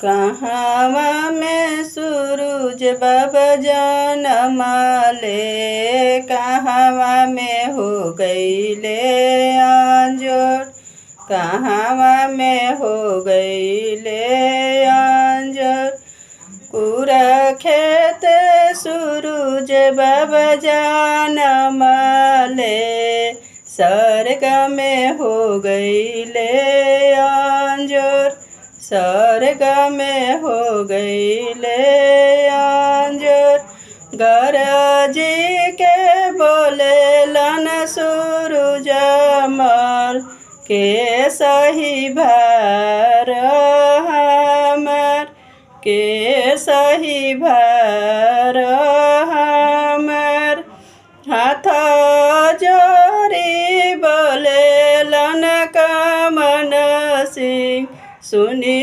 कहवा में सूरज बाबा जनमाले, कहवा में हो गईले अंजोर, कहवा में हो गईले अंजोर। पूरा खेत सूरज बाबा जनमाले, स्वर्ग में हो गईले अंजोर, स्वर्ग में हो गईले अंजोर। गरजी के बोले लन सूरज मल, के सही भार हमर, के सही भार हमर। हाथ जोड़ी बोले लन कमन सिंह, सुनी